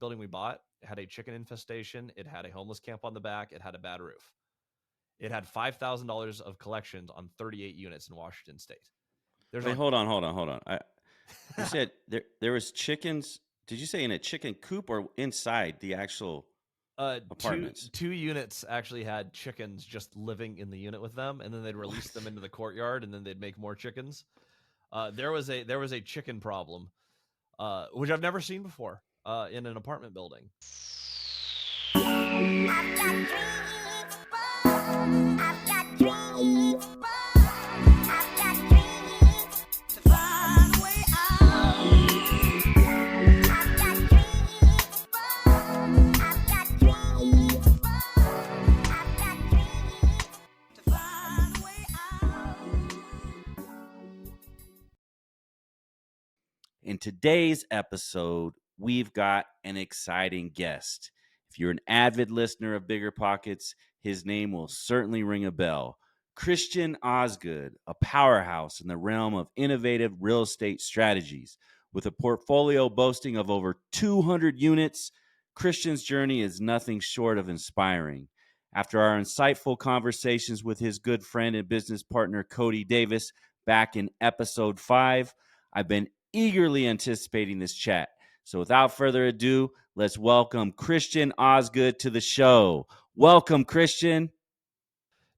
building we bought had a chicken infestation. It had a homeless camp on the back. It had a bad roof. It had $5,000 of collections on 38 units in Washington State. There's Wait, on hold on. You said there was chickens. Did you say in a chicken coop or inside the actual two apartments? two units actually had chickens just living in the unit with them, and then they'd release them into the courtyard, and then they'd make more chickens. There was a chicken problem, which I've never seen before in an apartment building. I've got dreams, I've got dreams, I've got dreams to find a way out. I've got dreams, I've got dreams, I've got dreams to find a way out. In today's episode, we've got an exciting guest. If you're an avid listener of Bigger Pockets, his name will certainly ring a bell. Christian Osgood, a powerhouse in the realm of innovative real estate strategies. With a portfolio boasting of over 200 units, Christian's journey is nothing short of inspiring. After our insightful conversations with his good friend and business partner, Cody Davis, back in episode 5, I've been eagerly anticipating this chat. So without further ado, let's welcome Christian Osgood to the show. Welcome, Christian.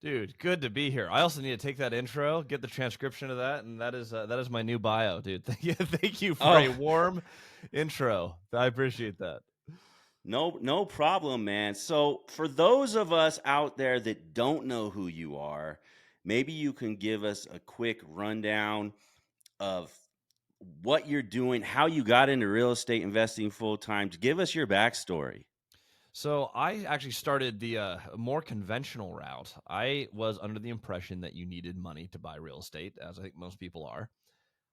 Dude, good to be here. I also need to take that intro, get the transcription of that, and that is my new bio, dude. Thank you for a warm intro. I appreciate that. No problem, man. So for those of us out there that don't know who you are, maybe you can give us a quick rundown of what you're doing, how you got into real estate investing full time. Give us your backstory. So I actually started the more conventional route. I was under the impression that you needed money to buy real estate, as I think most people are.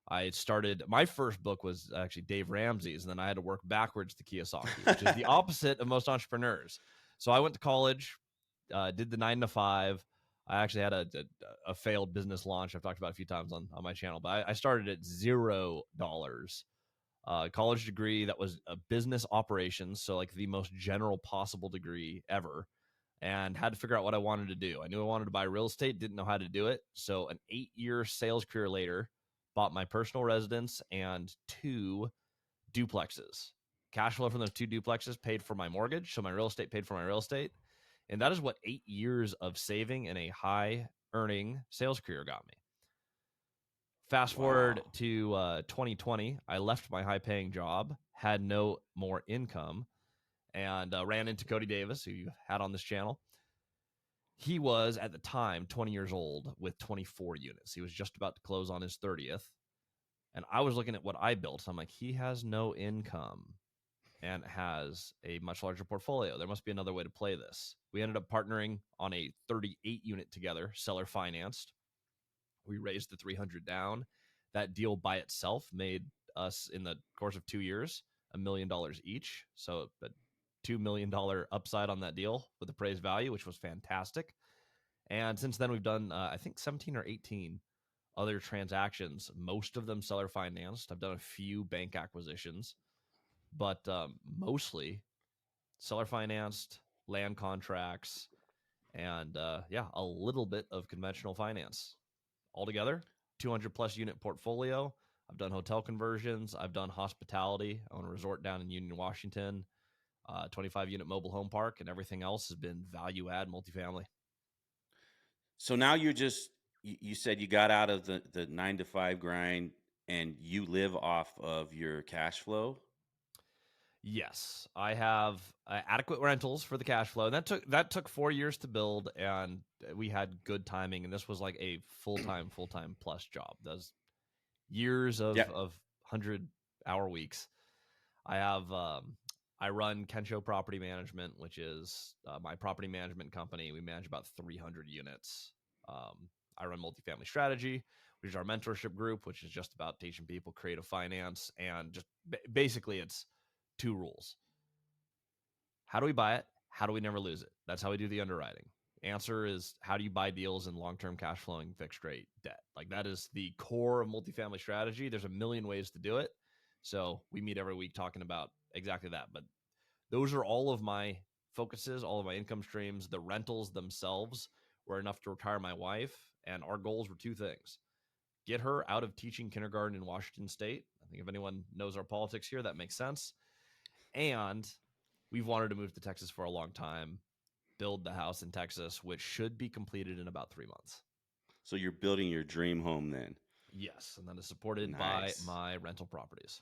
I started, my first book was actually Dave Ramsey's, and then I had to work backwards to Kiyosaki, which is the opposite of most entrepreneurs. So I went to college, did the 9 to 5. I actually had a failed business launch I've talked about a few times on my channel, but I started at $0. College degree that was a business operations, so like the most general possible degree ever, and had to figure out what I wanted to do. I knew I wanted to buy real estate, didn't know how to do it. So an 8-year sales career later, bought my personal residence and 2 duplexes. Cash flow from those 2 duplexes paid for my mortgage, so my real estate paid for my real estate. And that is what 8 years of saving in a high earning sales career got me. Fast forward to 2020, I left my high paying job, had no more income, and ran into Cody Davis, who you had on this channel. He was at the time 20 years old with 24 units. He was just about to close on his 30th. And I was looking at what I built. So I'm like, he has no income and has a much larger portfolio. There must be another way to play this. We ended up partnering on a 38 unit together, seller financed. We raised the 300 down. That deal by itself made us, in the course of 2 years, $1 million each. So a $2 million upside on that deal with appraised value, which was fantastic. And since then, we've done, I think, 17 or 18 other transactions, most of them seller financed. I've done a few bank acquisitions, but mostly seller financed, land contracts, and a little bit of conventional finance. Altogether, 200 plus unit portfolio. I've done hotel conversions. I've done hospitality. I own a resort down in Union, Washington, 25 unit mobile home park, and everything else has been value add multifamily. So now you said you got out of the 9 to 5 grind and you live off of your cash flow. Yes, I have adequate rentals for the cash flow. And that took 4 years to build, and we had good timing. And this was like a full-time plus job. Those years of 100-hour weeks. I have I run Kensho Property Management, which is my property management company. We manage about 300 units. I run Multifamily Strategy, which is our mentorship group, which is just about teaching people creative finance, and just basically it's 2 rules. How do we buy it? How do we never lose it? That's how we do the underwriting. Answer is, how do you buy deals in long-term cash flowing fixed rate debt? Like, that is the core of multifamily strategy. There's a million ways to do it. So we meet every week talking about exactly that. But Those are all of my focuses, all of my income streams. The rentals themselves were enough to retire my wife. And our goals were two things: get her out of teaching kindergarten in Washington State. I think if anyone knows our politics here, that makes sense. And we've wanted to move to Texas for a long time, build the house in Texas, which should be completed in about 3 months. So you're building your dream home then. Yes. And that is supported by Nice. my rental properties.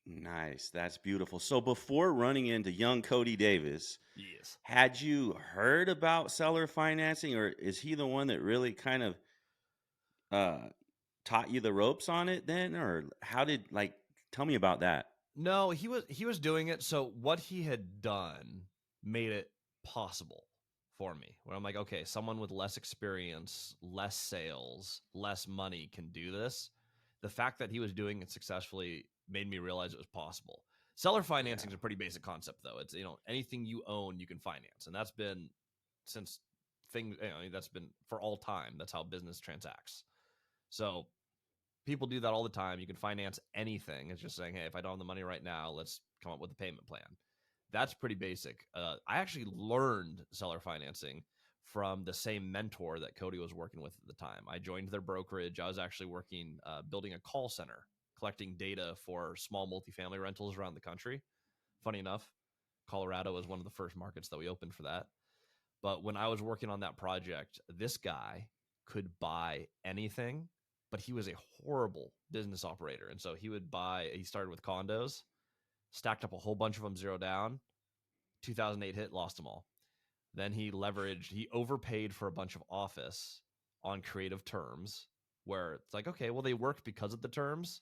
Nice. That's beautiful. So before running into young Cody Davis, Yes. had you heard about seller financing, or is he the one that really kind of uh, taught you the ropes on it then? Or how did, like, tell me about that. No, he was doing it. So what he had done made it possible for me. Where I'm like, okay, someone with less experience, less sales, less money can do this. The fact that he was doing it successfully made me realize it was possible. Seller financing is Yeah. a pretty basic concept, though. It's, anything you own, you can finance, and that's been since that's been for all time. That's how business transacts. So people do that all the time. You can finance anything. It's just saying, hey, if I don't have the money right now, let's come up with a payment plan. That's pretty basic. I actually learned seller financing from the same mentor that Cody was working with at the time. I joined their brokerage. I was actually working, building a call center, collecting data for small multifamily rentals around the country. Funny enough, Colorado was one of the first markets that we opened for that. But when I was working on that project, this guy could buy anything, but he was a horrible business operator. And so he started with condos, stacked up a whole bunch of them zero down. 2008 hit, lost them all. Then he overpaid for a bunch of office on creative terms where it's like, okay, well, they worked because of the terms.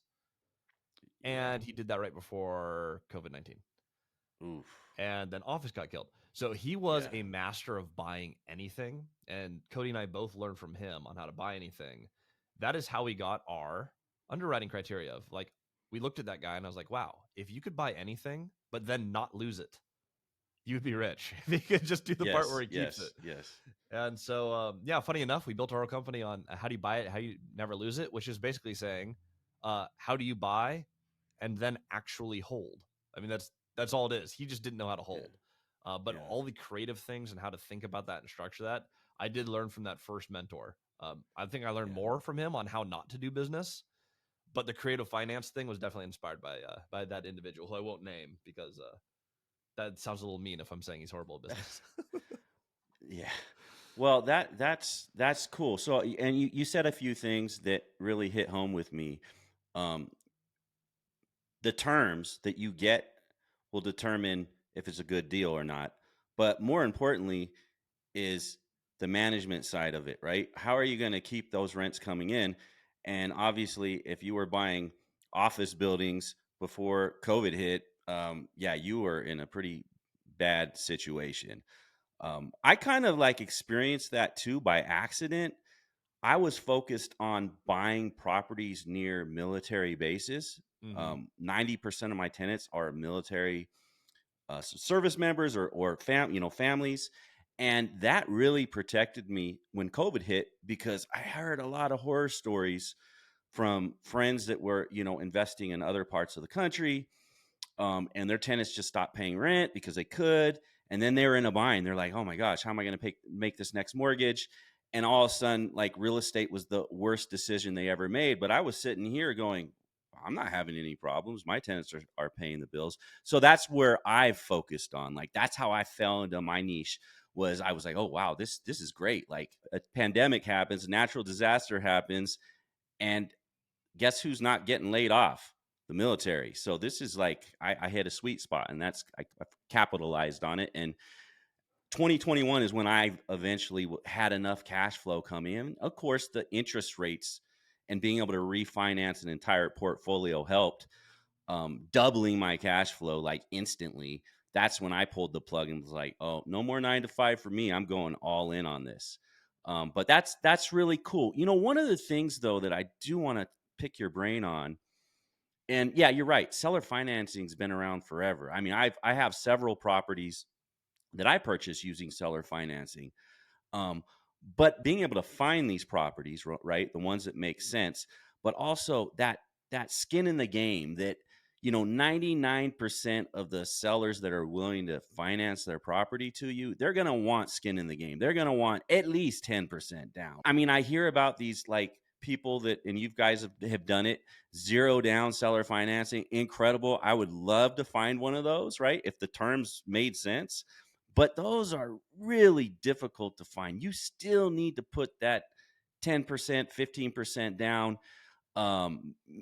Yeah. And he did that right before COVID-19. Oof. And then office got killed. So he was Yeah. a master of buying anything. And Cody and I both learned from him on how to buy anything. That is how we got our underwriting criteria of, like, we looked at that guy and I was like, wow, if you could buy anything, but then not lose it, you would be rich. If he could just do the part where Yes. he keeps it. Yes. Yes. And so, yeah, funny enough, we built our whole company on how do you buy it, how you never lose it, which is basically saying, how do you buy and then actually hold? I mean, that's all it is. He just didn't know how to Yeah. hold. But Yeah. all the creative things and how to think about that and structure that, I did learn from that first mentor. I think I learned Yeah. more from him on how not to do business, but the creative finance thing was definitely inspired by that individual who I won't name because that sounds a little mean if I'm saying he's horrible at business. Yeah. Well, that's cool. So, and you said a few things that really hit home with me. Um, the terms that you get will determine if it's a good deal or not. But more importantly, is the management side of it, right? How are you going to keep those rents coming in? And obviously, if you were buying office buildings before COVID hit, yeah, you were in a pretty bad situation. I kind of like experienced that too by accident. I was focused on buying properties near military bases. Mm-hmm. 90% of my tenants are military service members or families, and that really protected me when COVID hit because I heard a lot of horror stories from friends that were investing in other parts of the country, and their tenants just stopped paying rent because they could, and then they were in a bind. They're like, oh my gosh, how am I going to make this next mortgage? And all of a sudden, like, real estate was the worst decision they ever made. But I was sitting here going, I'm not having any problems. My tenants are paying the bills. So that's where I've focused on. Like, that's how I fell into my niche. I was like, oh wow, this is great. Like, a pandemic happens, natural disaster happens, and guess who's not getting laid off? The military. So this is like, I hit a sweet spot, and I capitalized on it. And 2021 is when I eventually had enough cash flow come in. Of course, the interest rates and being able to refinance an entire portfolio helped, doubling my cash flow like instantly. That's when I pulled the plug and was like, oh, no more 9 to 5 for me. I'm going all in on this. But that's really cool. One of the things though that I do want to pick your brain on, and yeah, you're right. Seller financing's been around forever. I mean, I have several properties that I purchased using seller financing. Um, but being able to find these properties, right, the ones that make sense, but also that skin in the game that 99% of the sellers that are willing to finance their property to you, they're going to want skin in the game. They're going to want at least 10% down. I mean, I hear about these like people that, and you guys have done it, 0 down seller financing. Incredible. I would love to find one of those, right? If the terms made sense. But those are really difficult to find. You still need to put that 10%, 15% down.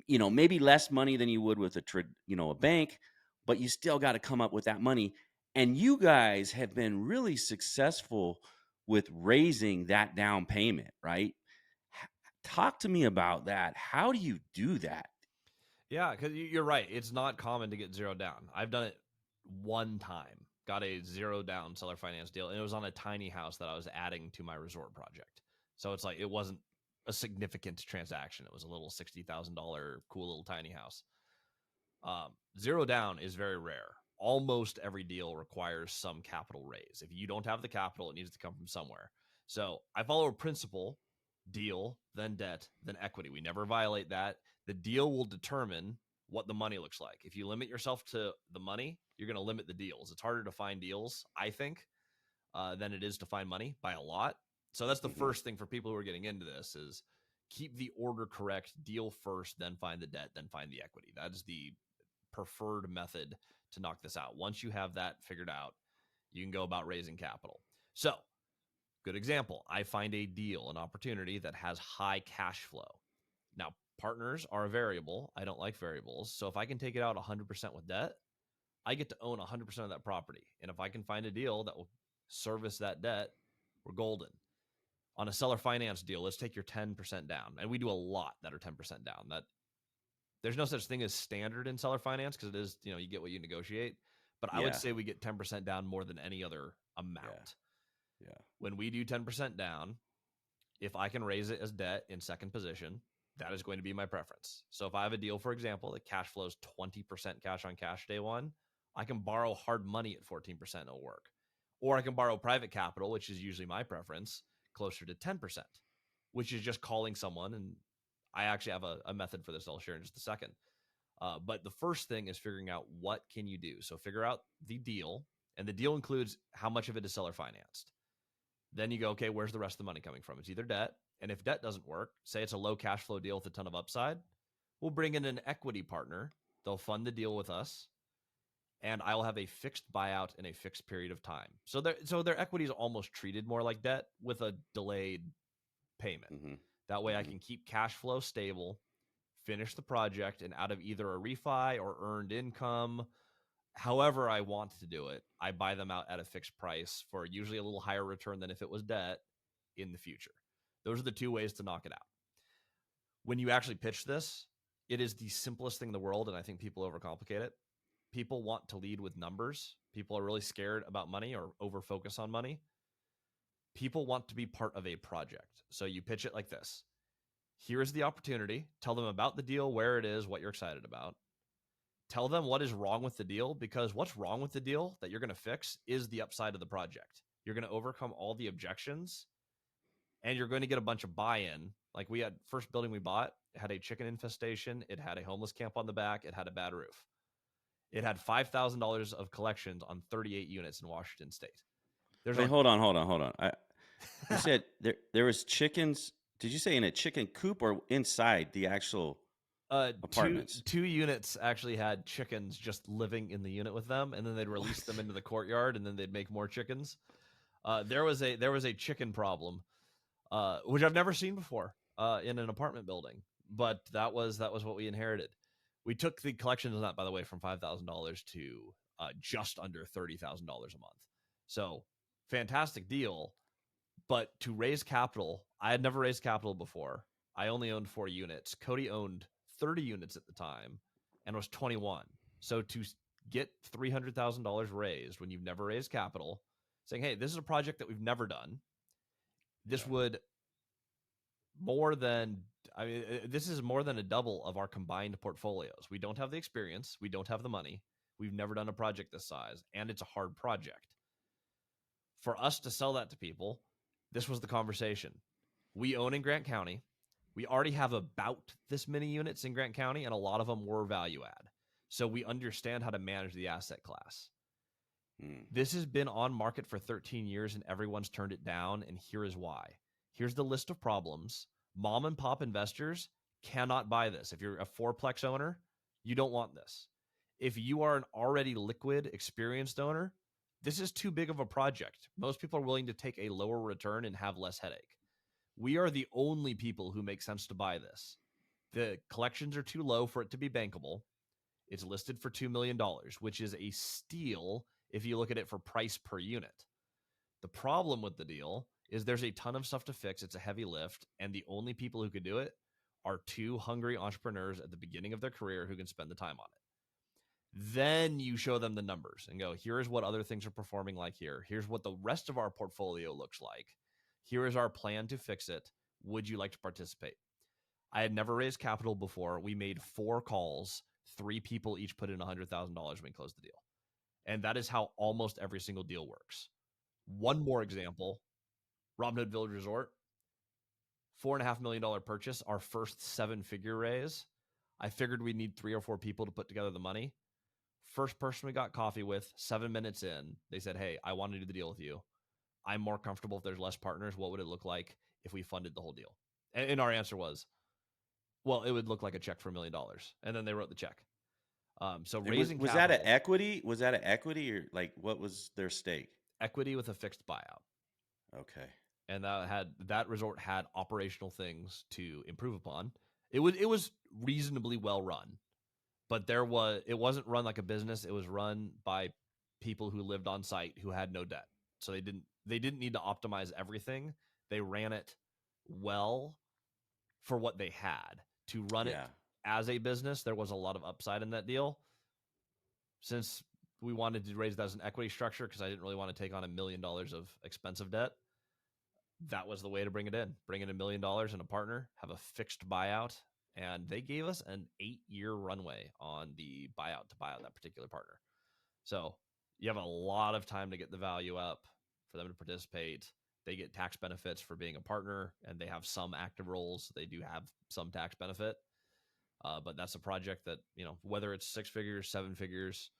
Maybe less money than you would with a bank, but you still got to come up with that money. And you guys have been really successful with raising that down payment, right? Talk to me about that. How do you do that? Yeah, because you're right. It's not common to get 0 down. I've done it one time, got a 0 down seller finance deal, and it was on a tiny house that I was adding to my resort project. So it's like it wasn't a significant transaction. It was a little $60,000 cool little tiny house. 0 down is very rare. Almost every deal requires some capital raise. If you don't have the capital, it needs to come from somewhere. So I follow a principle: deal, then debt, then equity. We never violate that. The deal will determine what the money looks like. If you limit yourself to the money, you're going to limit the deals. It's harder to find deals, I think, than it is to find money by a lot. So that's the first thing for people who are getting into this is keep the order correct. Deal first, then find the debt, then find the equity. That is the preferred method to knock this out. Once you have that figured out, you can go about raising capital. So, good example. I find a deal, an opportunity that has high cash flow. Now, partners are a variable. I don't like variables. So if I can take it out 100% with debt, I get to own 100% of that property. And if I can find a deal that will service that debt, we're golden. On a seller finance deal, let's take your 10% down. And we do a lot that are 10% down. That there's no such thing as standard in seller finance because it is, you get what you negotiate. But I would say we get 10% down more than any other amount. Yeah. When we do 10% down, if I can raise it as debt in second position, that is going to be my preference. So if I have a deal, for example, that cash flows 20% cash on cash day one, I can borrow hard money at 14%, it'll work. Or I can borrow private capital, which is usually my preference, closer to 10%, which is just calling someone. And I actually have a method for this I'll share in just a second. But the first thing is figuring out what can you do. So figure out the deal, and the deal includes how much of it is seller financed. Then you go, okay, where's the rest of the money coming from? It's either debt. And if debt doesn't work, say it's a low cash flow deal with a ton of upside, we'll bring in an equity partner. They'll fund the deal with us, and I will have a fixed buyout in a fixed period of time. So their equity is almost treated more like debt with a delayed payment. That way I can keep cash flow stable, finish the project, and out of either a refi or earned income, however I want to do it, I buy them out at a fixed price for usually a little higher return than if it was debt in the future. Those are the two ways to knock it out. When you actually pitch this, it is the simplest thing in the world, and I think people overcomplicate it. People want to lead with numbers. People are really scared about money or over-focus on money. People want to be part of a project. So you pitch it like this. Here's the opportunity. Tell them about the deal, where it is, what you're excited about. Tell them what is wrong with the deal, because what's wrong with the deal that you're going to fix is the upside of the project. You're going to overcome all the objections, and you're going to get a bunch of buy-in. Like we had first building we bought, it had a chicken infestation. It had a homeless camp on the back. It had a bad roof. It had $5,000 of collections on 38 units in Washington State. Wait, hold on. You said there was chickens. Did you say in a chicken coop or inside the actual apartments? Two units actually had chickens just living in the unit with them, and then they'd release them into the courtyard, and then they'd make more chickens. There was a chicken problem, which I've never seen before in an apartment building, but that was what we inherited. We took the collections on that, by the way, from $5,000 to just under $30,000 a month. So fantastic deal. But to raise capital, I had never raised capital before. I only owned 4 units. Cody owned 30 units at the time and was 21. So to get $300,000 raised when you've never raised capital, saying, hey, this is a project that we've never done. This would this is more than a double of our combined portfolios. We don't have the experience. We don't have the money. We've never done a project this size, and it's a hard project. For us to sell that to people, this was the conversation. We own in Grant County. We already have about this many units in Grant County, and a lot of them were value add. So we understand how to manage the asset class. Mm. This has been on market for 13 years and everyone's turned it down. And here is why. Here's the list of problems. Mom and pop investors cannot buy this. If you're a fourplex owner, you don't want this. If you are an already liquid, experienced owner, this is too big of a project. Most people are willing to take a lower return and have less headache. We are the only people who make sense to buy this. The collections are too low for it to be bankable. It's listed for $2 million, which is a steal if you look at it for price per unit. The problem with the deal is there's a ton of stuff to fix. It's a heavy lift, and the only people who could do it are two hungry entrepreneurs at the beginning of their career who can spend the time on it. Then you show them the numbers and go, here's what other things are performing like here. Here's what the rest of our portfolio looks like. Here is our plan to fix it. Would you like to participate? I had never raised capital before. We made 4 calls. 3 people each put in $100,000 when we closed the deal. And that is how almost every single deal works. One more example, Robin Hood Village Resort, $4.5 million purchase, our first 7-figure raise. I figured we'd need 3 or 4 people to put together the money. First person we got coffee with, 7 minutes in, they said, hey, I want to do the deal with you. I'm more comfortable if there's less partners. What would it look like if we funded the whole deal? And our answer was, well, it would look like a check for $1 million. And then they wrote the check. So raising was capital, that an equity? Was that an equity, or like what was their stake? equity with a fixed buyout. Okay. And that resort had operational things to improve upon. It was reasonably well run, but it wasn't run like a business. It was run by people who lived on site who had no debt. So they didn't need to optimize everything. They ran it well for what they had. To run it as a business, there was a lot of upside in that deal. Since we wanted to raise that as an equity structure, because I didn't really want to take on $1 million of expensive debt, that was the way to bring it in. Bring in $1 million and a partner, have a fixed buyout, and they gave us an 8-year runway on the buyout to buy out that particular partner. So you have a lot of time to get the value up for them to participate. They get tax benefits for being a partner, and they have some active roles. They do have some tax benefit. But that's a project that, whether it's 6 figures, 7 figures,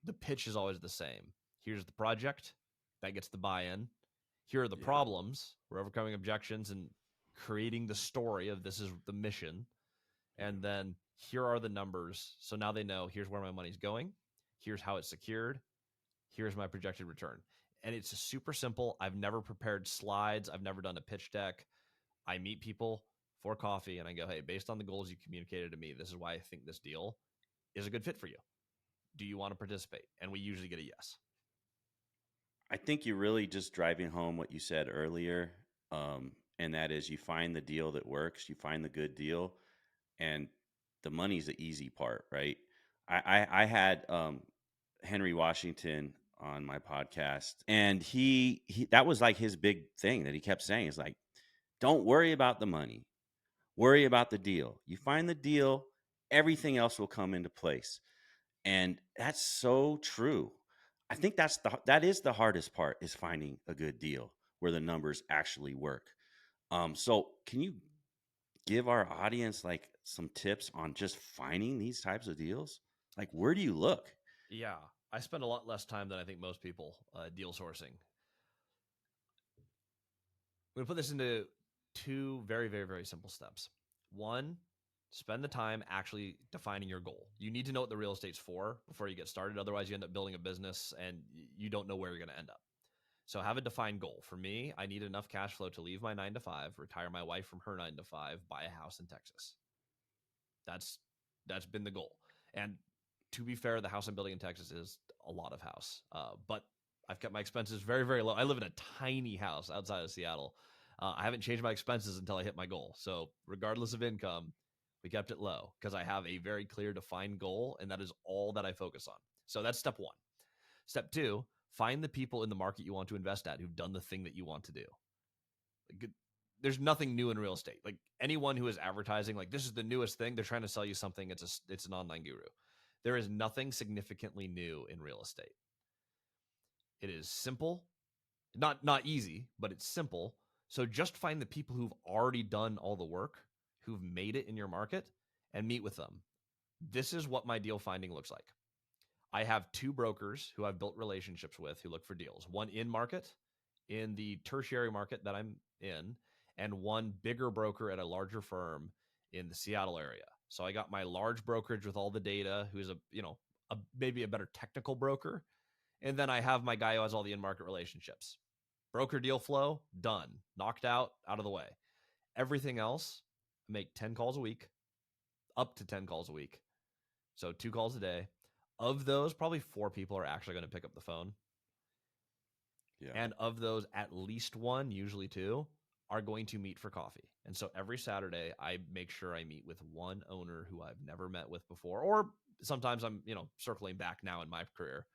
the pitch is always the same. Here's the project that gets the buy-in. Here are the problems. We're overcoming objections and creating the story of this is the mission. And then here are the numbers. So now they know here's where my money's going. Here's how it's secured. Here's my projected return. And it's super simple. I've never prepared slides. I've never done a pitch deck. I meet people for coffee and I go, hey, based on the goals you communicated to me, this is why I think this deal is a good fit for you. Do you want to participate? And we usually get a yes. I think you're really just driving home what you said earlier. And that is you find the deal that works, you find the good deal, and the money's the easy part, right? I had Henry Washington on my podcast, and he that was like his big thing that he kept saying is like, don't worry about the money, worry about the deal. You find the deal, everything else will come into place. And that's so true. I think that is the hardest part, is finding a good deal where the numbers actually work. So can you give our audience like some tips on just finding these types of deals? Like, where do you look? Yeah, I spend a lot less time than I think most people deal sourcing. I'm going to put this into 2 very, very, very simple steps. 1, spend the time actually defining your goal. You need to know what the real estate's for before you get started. Otherwise, you end up building a business and you don't know where you're going to end up. So have a defined goal. For me, I need enough cash flow to leave my 9 to 5, retire my wife from her 9 to 5, buy a house in Texas. That's been the goal. And to be fair, the house I'm building in Texas is a lot of house. But I've kept my expenses very, very low. I live in a tiny house outside of Seattle. I haven't changed my expenses until I hit my goal. So regardless of income, we kept it low because I have a very clear defined goal, and that is all that I focus on. So that's step 1. Step 2, find the people in the market you want to invest at who've done the thing that you want to do. There's nothing new in real estate. Like anyone who is advertising, like this is the newest thing, they're trying to sell you something. It's an online guru. There is nothing significantly new in real estate. It is simple, not easy, but it's simple. So just find the people who've already done all the work, who've made it in your market, and meet with them. This is what my deal finding looks like. I have 2 brokers who I've built relationships with who look for deals. One in market, in the tertiary market that I'm in, and one bigger broker at a larger firm in the Seattle area. So I got my large brokerage with all the data, who's maybe a better technical broker. And then I have my guy who has all the in-market relationships. Broker deal flow, done, knocked out of the way. Everything else, I make 10 calls a week, up to 10 calls a week. So 2 calls a day. Of those, probably 4 people are actually going to pick up the phone. Yeah. And of those, at least 1, usually 2, are going to meet for coffee. And so every Saturday, I make sure I meet with one owner who I've never met with before, or sometimes I'm, circling back now in my career.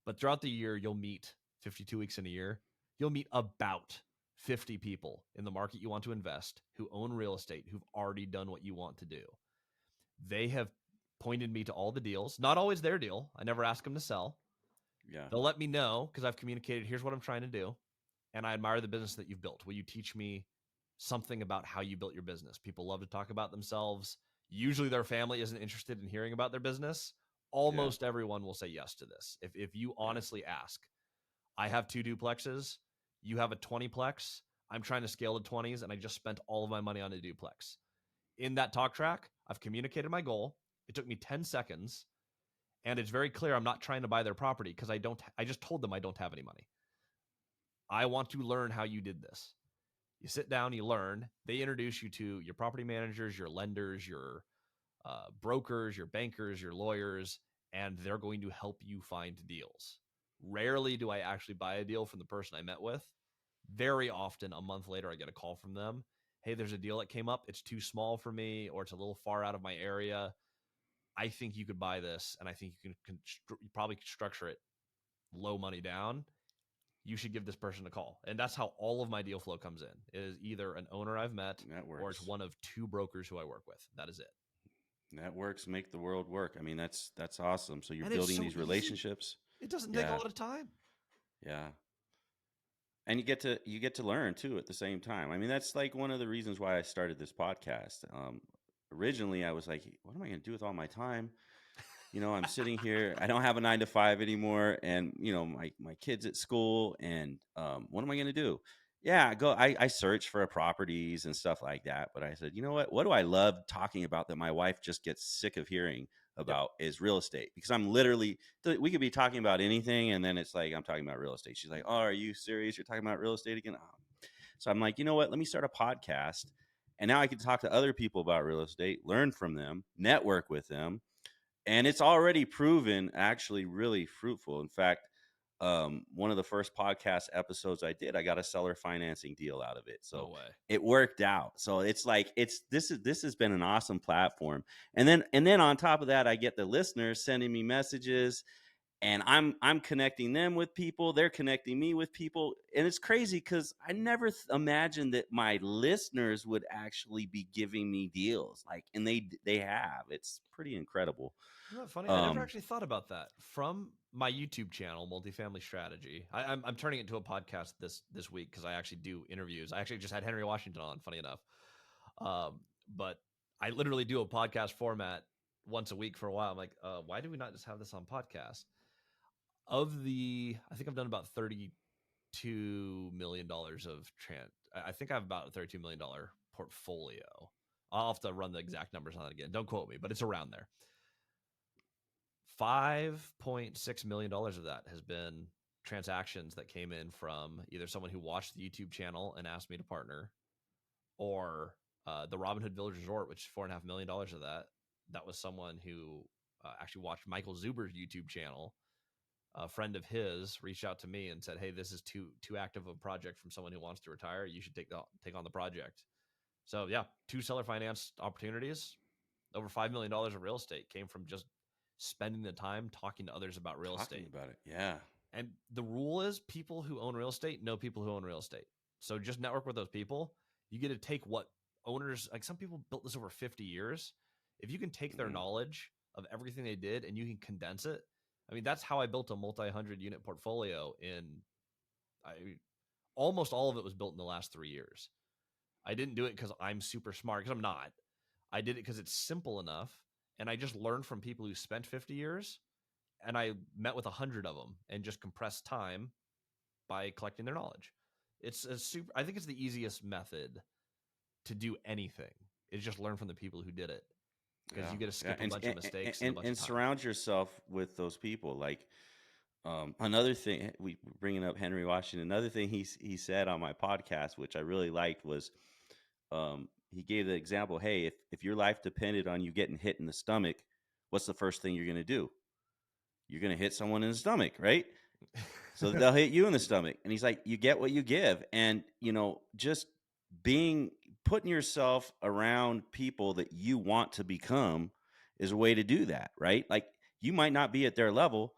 But throughout the year, you'll meet 52 weeks in a year. You'll meet about 50 people in the market you want to invest who own real estate, who've already done what you want to do. They have pointed me to all the deals, not always their deal. I never ask them to sell. Yeah. They'll let me know because I've communicated, here's what I'm trying to do. And I admire the business that you've built. Will you teach me something about how you built your business? People love to talk about themselves. Usually their family isn't interested in hearing about their business. Almost everyone will say yes to this. If you honestly ask, I have 2 duplexes, you have a 20plex, I'm trying to scale to 20s, and I just spent all of my money on a duplex. In that talk track, I've communicated my goal. It took me 10 seconds. And it's very clear I'm not trying to buy their property because I just told them I don't have any money. I want to learn how you did this. You sit down, you learn. They introduce you to your property managers, your lenders, your brokers, your bankers, your lawyers, and they're going to help you find deals. Rarely do I actually buy a deal from the person I met with. Very often, a month later, I get a call from them. Hey, there's a deal that came up. It's too small for me, or it's a little far out of my area. I think you could buy this, and I think you can probably structure it low money down. You should give this person a call. And that's how all of my deal flow comes in. It is either an owner I've met or it's one of 2 brokers who I work with. That is it. Networks make the world work. I mean, that's awesome. So you're And building so these relationships. It doesn't take a lot of time. Yeah. And you get to learn too at the same time. I mean, that's like one of the reasons why I started this podcast. Originally I was like, what am I going to do with all my time? I'm sitting here, I don't have a 9 to 5 anymore. And, my kid's at school and, what am I going to do? Yeah, I search for properties and stuff like that. But I said, you know what do I love talking about that my wife just gets sick of hearing about is real estate, because I'm literally, we could be talking about anything. And then it's like, I'm talking about real estate. She's like, oh, are you serious? You're talking about real estate again? Oh. So I'm like, you know what, let me start a podcast. And now I can talk to other people about real estate, learn from them, network with them. And it's already proven actually really fruitful. In fact, one of the first podcast episodes I did, I got a seller financing deal out of it. So No way. It worked out. So it's like, this has been an awesome platform. And then on top of that, I get the listeners sending me messages, and I'm connecting them with people. They're connecting me with people. And it's crazy because I never imagined that my listeners would actually be giving me deals. And they have. It's pretty incredible. Isn't that funny? I never actually thought about that. From my YouTube channel, Multifamily Strategy, I'm turning it into a podcast this week because I actually do interviews. I actually just had Henry Washington on, funny enough. But I literally do a podcast format once a week for a while. I'm like, why do we not just have this on podcast? I think I've done about $32 million of I think I have about a $32 million portfolio. I'll have to run the exact numbers on it again. Don't quote me, but it's around there. $5.6 million of that has been transactions that came in from either someone who watched the YouTube channel and asked me to partner, or the Robinhood Village Resort, which is $4.5 million of that. That was someone who actually watched Michael Zuber's YouTube channel. A friend of his reached out to me and said, hey, this is too active a project from someone who wants to retire. You should take on the project. So yeah, 2 seller finance opportunities, over $5 million of real estate came from just spending the time talking to others about real estate. About it. Yeah. And the rule is people who own real estate know people who own real estate. So just network with those people. You get to take what owners, like some people built this over 50 years. If you can take their knowledge of everything they did and you can condense it. I mean, that's how I built a multi-100 unit portfolio almost all of it was built in the last 3 years. I didn't do it because I'm super smart, because I'm not. I did it because it's simple enough And I just learned from people who spent 50 years, and I met with 100 of them and just compressed time by collecting their knowledge. It's a super, I think it's the easiest method to do anything is just learn from the people who did it, because Yeah, you get to yeah, skip a bunch of mistakes and a bunch and of time. surround yourself with those people. Like another thing, we bringing up Henry Washington. Another thing he said on my podcast, which I really liked, was he gave the example. Hey, if your life depended on you getting hit in the stomach, what's the first thing you're going to do? You're going to hit someone in the stomach, right? So they'll hit you in the stomach. And he's like, you get what you give. And, just putting yourself around people that you want to become is a way to do that, right? Like you might not be at their level,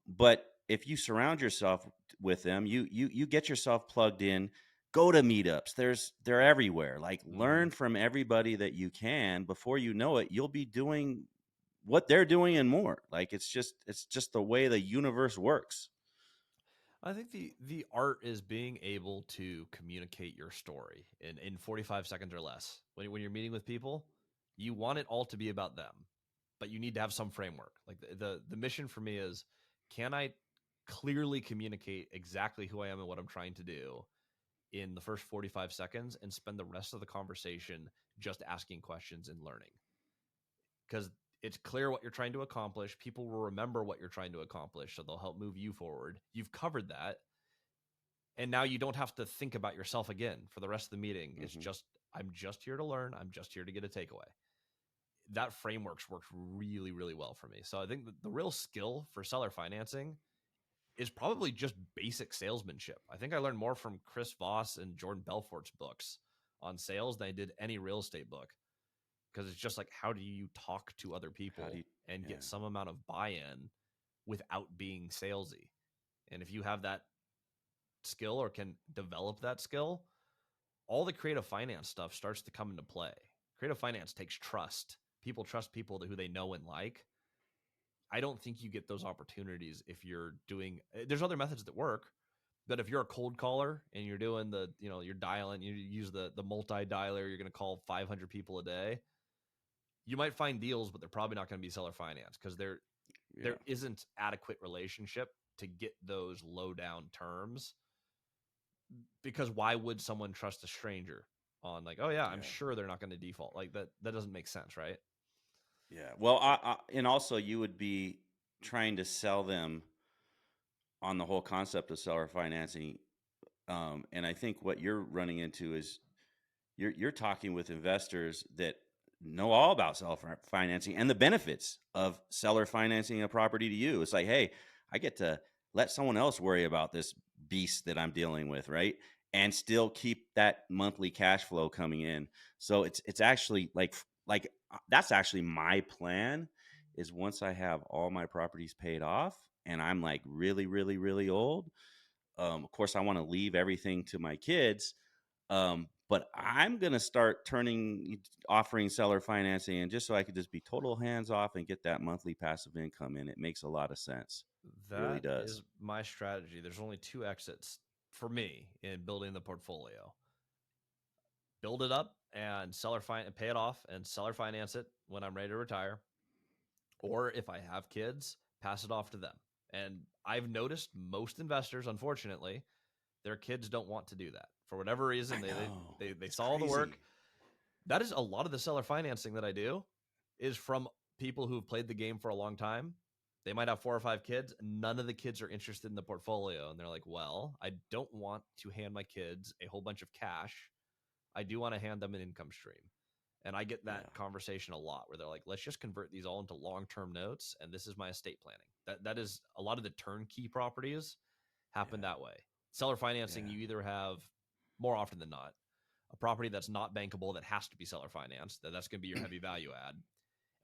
but if you surround yourself with them, you get yourself plugged in. Go to meetups. They're everywhere. Like Mm-hmm. learn from everybody that you can. Before you know it, you'll be doing what they're doing and more. Like it's just the way the universe works. I think the art is being able to communicate your story in 45 seconds or less. When you're meeting with people, you want it all to be about them, but you need to have some framework. Like the mission for me is, can I clearly communicate exactly who I am and what I'm trying to do in the first 45 seconds and spend the rest of the conversation just asking questions and learning? Because it's clear what you're trying to accomplish. People will remember what you're trying to accomplish, so they'll help move you forward. You've covered that. And now you don't have to think about yourself again for the rest of the meeting. It's Hmm. just, I'm just here to learn. I'm just here to get a takeaway. That framework's worked really, really well for me. So I think the real skill for seller financing is probably just basic salesmanship. I think I learned more from Chris Voss and Jordan Belfort's books on sales than I did any real estate book, because it's just like, how do you talk to other How do people you? and Yeah, get some amount of buy-in without being salesy? And if you have that skill or can develop that skill, all the creative finance stuff starts to come into play. Creative finance takes trust. People trust people who they know and like. I don't think you get those opportunities if you're doing, there's other methods that work, but if you're a cold caller and you're doing you're dialing, you use the multi-dialer, you're going to call 500 people a day, you might find deals, but they're probably not going to be seller finance, because there yeah, isn't adequate relationship to get those low down terms. Because why would someone trust a stranger on, like, oh yeah, I'm yeah, sure they're not going to default? Like that doesn't make sense, right? yeah. Well, and also you would be trying to sell them on the whole concept of seller financing. And I think what you're running into is you're talking with investors that know all about seller financing and the benefits of seller financing a property to you. It's like, hey, I get to let someone else worry about this beast that I'm dealing with, right? And still keep that monthly cash flow coming in. So it's actually like that's actually my plan, is once I have all my properties paid off and I'm like really, really, really old. Of course, I want to leave everything to my kids, but I'm gonna start offering seller financing, and just so I could just be total hands off and get that monthly passive income in. It makes a lot of sense. It really That does. is my strategy. There's only two exits for me in building the portfolio: build it up and pay it off and seller finance it when I'm ready to retire, or if I have kids, pass it off to them. And I've noticed most investors, unfortunately, their kids don't want to do that for whatever reason. I They they know, they, they it's saw all the work. crazy. That is a lot of the seller financing that I do is from people who've played the game for a long time. They might have 4 or 5 kids. None of the kids are interested in the portfolio. And they're like, well, I don't want to hand my kids a whole bunch of cash. I do want to hand them an income stream. And I get that Yeah, conversation a lot where they're like, let's just convert these all into long-term notes. And this is my estate planning. That is a lot of the turnkey properties happen yeah, that way. Seller financing, yeah, you either have, more often than not, a property that's not bankable that has to be seller financed. That's going to be your heavy value add.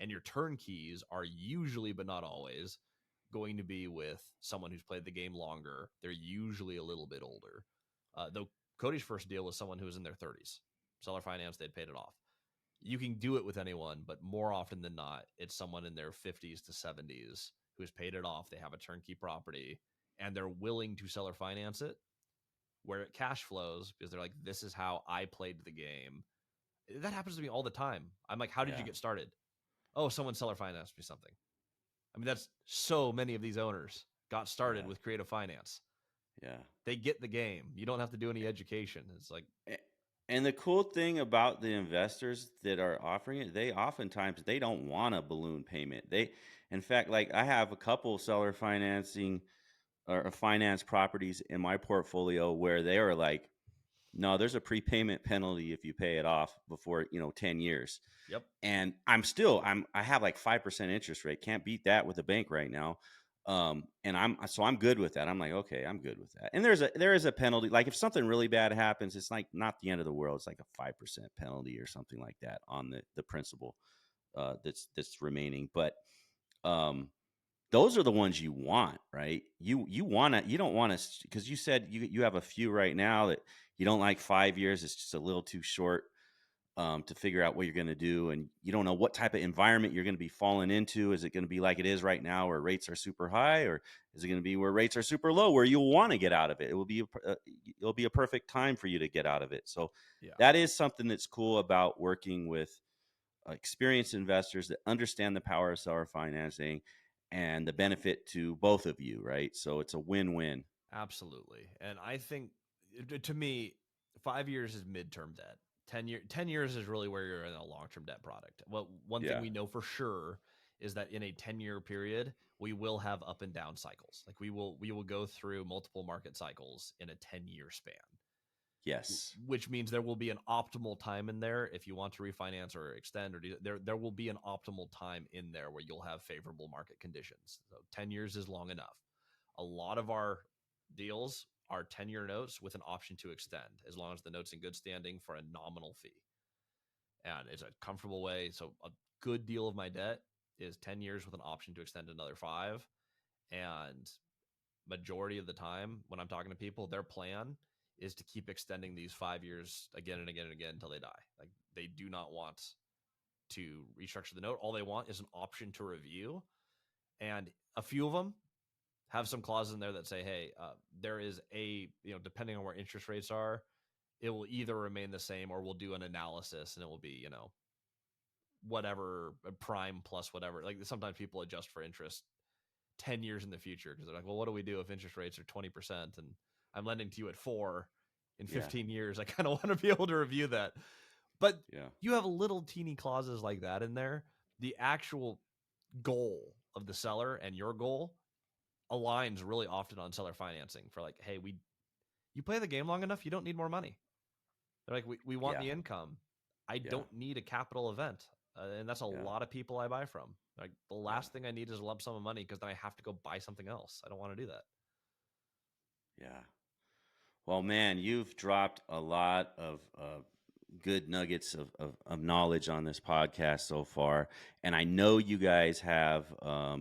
And your turnkeys are usually, but not always, going to be with someone who's played the game longer. They're usually a little bit older. Though Cody's first deal was someone who was in their 30s. Seller finance, they'd paid it off. You can do it with anyone, but more often than not, it's someone in their 50s to 70s who has paid it off. They have a turnkey property and they're willing to seller finance it where it cash flows, because they're like, this is how I played the game. That happens to me all the time. I'm like, how did you yeah. get started? oh, someone seller financed me something. I mean, that's so many of these owners got started Yeah. with creative finance. Yeah. They get the game. You don't have to do any education. It's like, A- And the cool thing about the investors that are offering it, they oftentimes they don't want a balloon payment. In fact, like I have a couple seller financing or finance properties in my portfolio where they are like, no, there's a prepayment penalty if you pay it off before 10 years. yep, And I have like 5% interest rate. Can't beat that with a bank right now. And I'm good with that. I'm like, okay, I'm good with that. And there is a penalty. Like if something really bad happens, it's like not the end of the world. It's like a 5% penalty or something like that on the principal that's remaining. But um those are the ones you want, right? You don't want to, because you said you have a few right now that you don't like. 5 years, it's just a little too short to figure out what you're going to do, and you don't know what type of environment you're going to be falling into. Is it going to be like it is right now, where rates are super high, or is it going to be where rates are super low, where you'll want to get out of it? It'll be a perfect time for you to get out of it. So yeah, that is something that's cool about working with experienced investors that understand the power of seller financing and the benefit to both of you, right? So it's a win-win. absolutely. And I think to me, 5 years is midterm debt. 10 years is really where you're in a long-term debt product. Well, one thing Yeah. we know for sure is that in a 10-year period, we will have up and down cycles. Like we will go through multiple market cycles in a 10-year span, Yes. which means there will be an optimal time in there if you want to refinance or extend or there will be an optimal time in there where you'll have favorable market conditions. So 10 years is long enough. A lot of our deals are 10-year notes with an option to extend as long as the note's in good standing for a nominal fee. And it's a comfortable way. So a good deal of my debt is 10 years with an option to extend another 5. And majority of the time when I'm talking to people, their plan is to keep extending these 5 years again and again and again until they die. Like they do not want to restructure the note. All they want is an option to review. And a few of them have some clauses in there that say, hey, there is depending on where interest rates are, it will either remain the same or we'll do an analysis and it will be, whatever prime plus whatever. Like sometimes people adjust for interest 10 years in the future because they're like, well, what do we do if interest rates are 20% and I'm lending to you at 4 in Yeah. 15 years? I kind of want to be able to review that. But Yeah. you have little teeny clauses like that in there. The actual goal of the seller and your goal aligns really often on seller financing for like, hey, you play the game long enough, you don't need more money. They're like, we want Yeah. the income. I Yeah. don't need a capital event. And that's a Yeah. lot of people I buy from. Like the Yeah. last thing I need is a lump sum of money because then I have to go buy something else. I don't want to do that. Yeah. Well, man, you've dropped a lot of good nuggets of knowledge on this podcast so far, and I know you guys have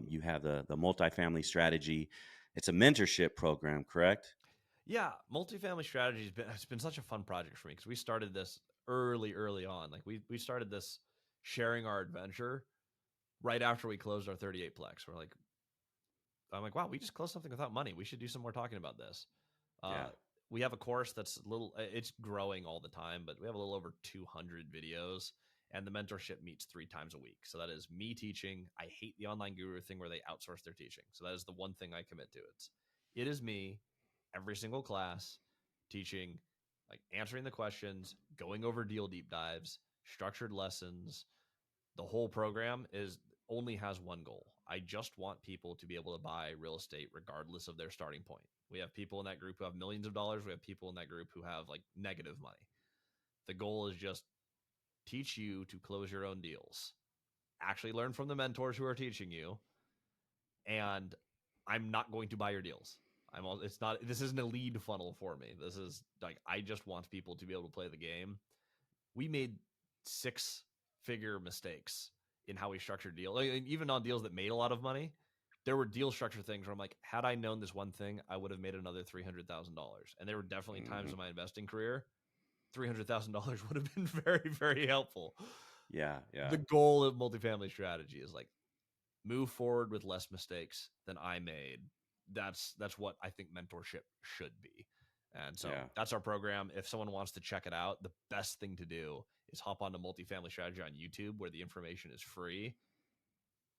you have the multifamily strategy. It's a mentorship program, correct? Yeah, multifamily strategy it's been such a fun project for me because we started this early on. Like we started this sharing our adventure right after we closed our 38 plex. I'm like, wow, we just closed something without money. We should do some more talking about this. Yeah. Uh, we have a course that's it's growing all the time, but we have a little over 200 videos, and the mentorship meets 3 times a week. So that is me teaching. I hate the online guru thing where they outsource their teaching. So that is the one thing I commit to. It is me every single class teaching, like answering the questions, going over deal deep dives, structured lessons. The whole program only has one goal. I just want people to be able to buy real estate regardless of their starting point. We have people in that group who have millions of dollars. We have people in that group who have like negative money. The goal is just teach you to close your own deals. Actually learn from the mentors who are teaching you. And I'm not going to buy your deals. This isn't a lead funnel for me. This is like, I just want people to be able to play the game. We made 6-figure mistakes in how we structured deals. Like, even on deals that made a lot of money, there were deal structure things where I'm like, had I known this one thing, I would have made another $300,000. And there were definitely times Hmm. in my investing career, $300,000 would have been very, very helpful. Yeah. Yeah. The goal of multifamily strategy is like move forward with less mistakes than I made. That's what I think mentorship should be. And so Yeah. that's our program. If someone wants to check it out, the best thing to do is hop onto multifamily strategy on YouTube where the information is free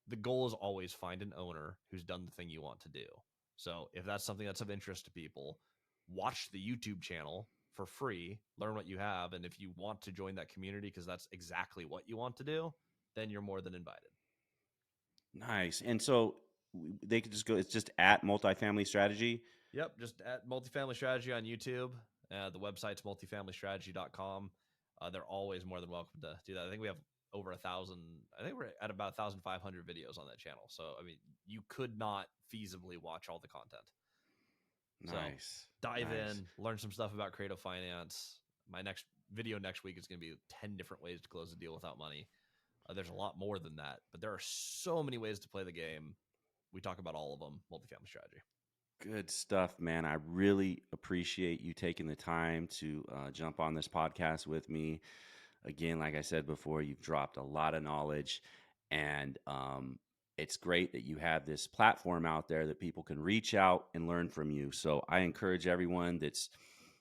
the goal is always find an owner who's done the thing you want to do. So if that's something that's of interest to people, watch the YouTube channel for free, learn what you have. And if you want to join that community because that's exactly what you want to do, then you're more than invited. Nice. And so they could just go, it's just at Multifamily Strategy. Yep, just at Multifamily Strategy on YouTube. The website's multifamilystrategy.com. They're always more than welcome to do that. I think we have over 1,000. I think we're at about 1,500 videos on that channel. So, I mean, you could not feasibly watch all the content. Nice. So dive Nice. in, learn some stuff about creative finance. My next video next week is going to be 10 different ways to close a deal without money. There's a lot more than that, but there are so many ways to play the game. We talk about all of them. Multifamily Strategy. Good stuff, man. I really appreciate you taking the time to jump on this podcast with me. Again, like I said before, you've dropped a lot of knowledge, and it's great that you have this platform out there that people can reach out and learn from you. So I encourage everyone that's,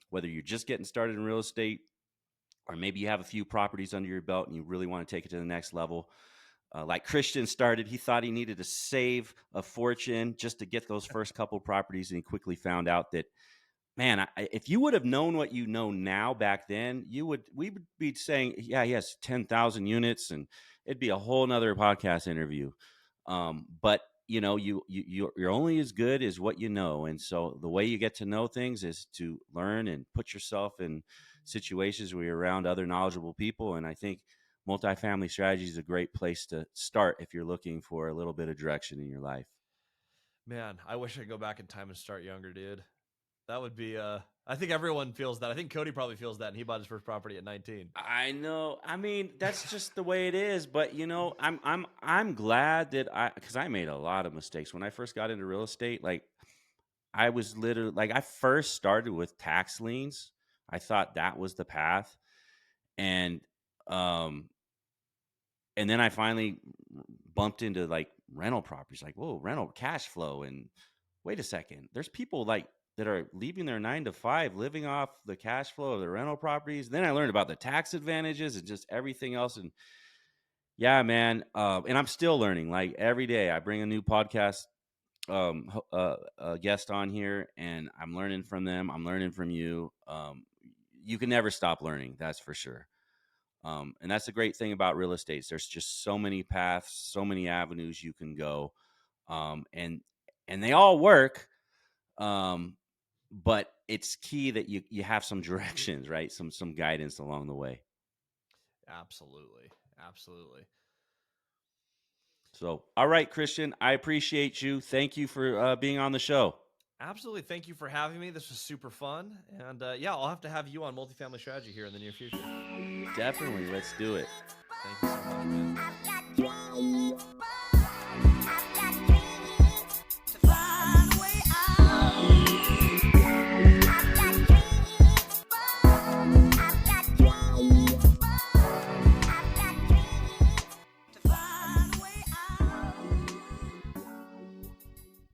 whether you're just getting started in real estate, or maybe you have a few properties under your belt and you really want to take it to the next level. Like Christian started, he thought he needed to save a fortune just to get those first couple properties, and he quickly found out that, man, if you would have known what you know now back then, we would be saying, yeah, he has 10,000 units, and it'd be a whole nother podcast interview. But you know, you're only as good as what you know, and so the way you get to know things is to learn and put yourself in situations where you're around other knowledgeable people. And I think Multifamily Strategy is a great place to start if you're looking for a little bit of direction in your life. Man, I wish I could go back in time and start younger, dude. That would be I think everyone feels that. I think Cody probably feels that, and he bought his first property at 19. I know. I mean, that's just the way it is. But you know, I'm glad that because I made a lot of mistakes when I first got into real estate. Like, I was literally like, I first started with tax liens. I thought that was the path, and and then I finally bumped into like rental properties. Like, whoa, rental cash flow, and wait a second, there's people like that are leaving their 9 to 5, living off the cash flow of the rental properties. And then I learned about the tax advantages and just everything else. And yeah, man. And I'm still learning. Like every day, I bring a new podcast guest on here, and I'm learning from them. I'm learning from you. You can never stop learning. That's for sure. And that's the great thing about real estate. There's just so many paths, so many avenues you can go, and they all work. But it's key that you have some directions, right? Some guidance along the way. Absolutely. Absolutely. So, all right, Christian, I appreciate you. Thank you for being on the show. Absolutely. Thank you for having me. This was super fun. And yeah, I'll have to have you on Multifamily Strategy here in the near future. Definitely. Let's do it. Thank you so much, man.